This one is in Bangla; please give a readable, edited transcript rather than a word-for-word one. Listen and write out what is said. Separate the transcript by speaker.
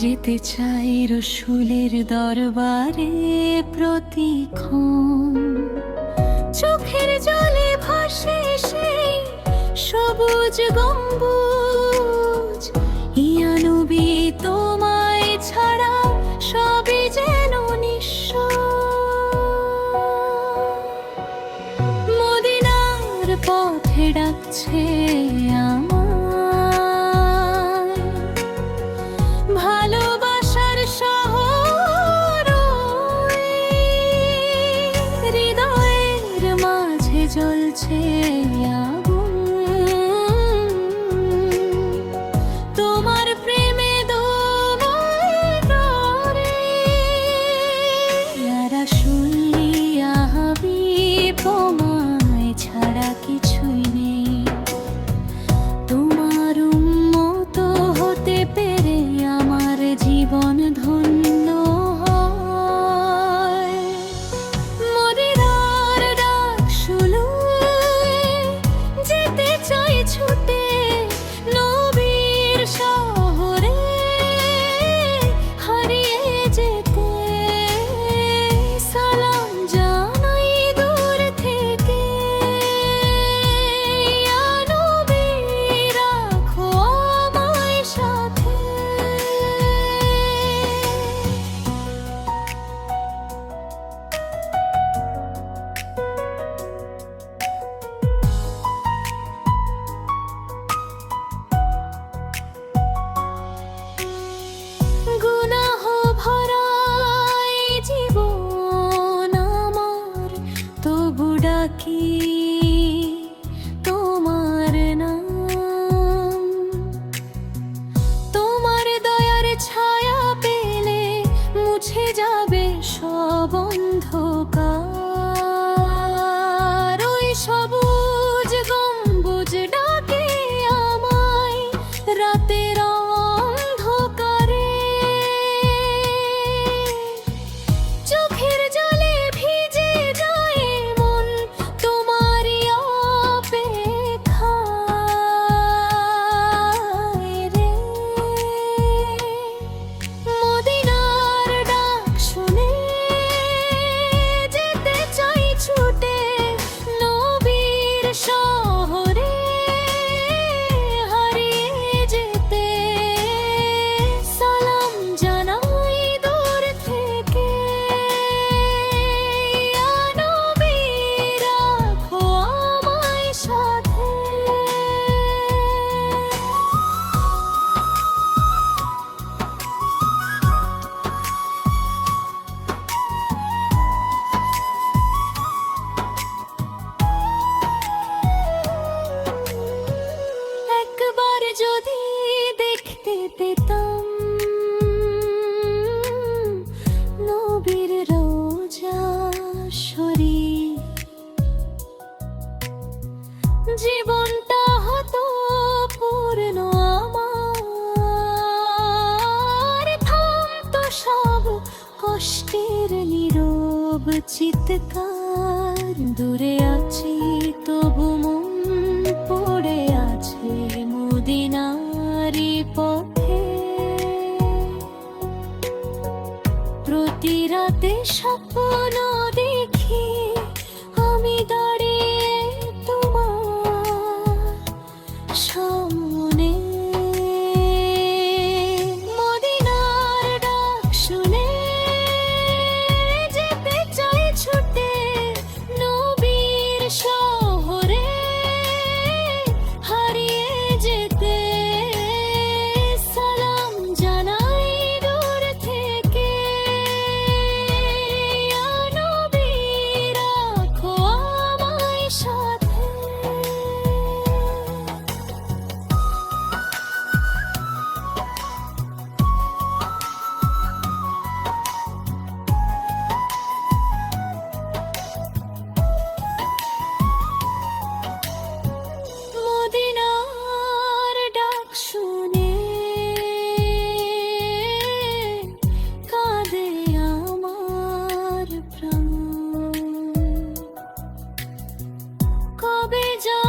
Speaker 1: যেতে চাই রসুলের দরবারে প্রতিক্ষণ। চোখের জলে ভাসে সেই সবুজ গম্বুজ। ইয়া নবী তোমায় ছাড়া সবই যেন নিঃস্ব। মদিনার পথে ডাকছে আমায়, ভালোবাসার শহর হৃদয়ের মাঝে জ্বলছে আগুন। তোমার প্রেমে দোলায় ডোরে। ইয়া রাসূল ইয়া হাবিব তোমায় ছাড়া কিছুই নেই। তোমার উম্মত হতে পেরে আমার জীবন ধন্য হয়। মদিনার ডাক শুনে যেতে চাই ছুটে নবীর শহরে। হারিয়ে যেতে সালাম জানাই দূর থেকে। ইয়া নবী রাখো আমায় সাথে। গুনাহ ভরা এই জীবন আমার, তবু ডাকি তোমার নাম। তোমার দয়ার ছায়া পেলে মুছে যাবে সব অন্ধকার। ওই সবুজ গম্বুজ ডাকে আমায় রাতের অন্ধকারে। চোখের জলে ভিজে যায় মন তোমারই অপেক্ষায় রে। মদিনার ডাক শুনে যেতে চাই ছুটে নবীর শহরে। হারিয়ে যেতে সালাম জানাই দূর থেকে। ইয়া নবী রাখো আমায় সাথে। একবার যদি দেখতে পেতাম নবীর রওজা শরীফ, জীবনটা হতো পূর্ণ আমার। থামতো সব কষ্টের নীরব চিৎকার। দূরে আছি তবু মন পড়ে আছে মদিনারি পথে। প্রতি রাতে স্বপ্ন দেখি আমি দাঁড়িয়ে তোমার সামনে। মদিনার ডাক শুনে যেতে চাই ছুটে নবীর শহরে। হারিয়ে যেতে সালাম জানাই দূর থেকে। ইয়া নবী রাখো আমায় সাথে। মদিনার ডাক শুনে কাঁদে আমার প্রাণ। কবে যা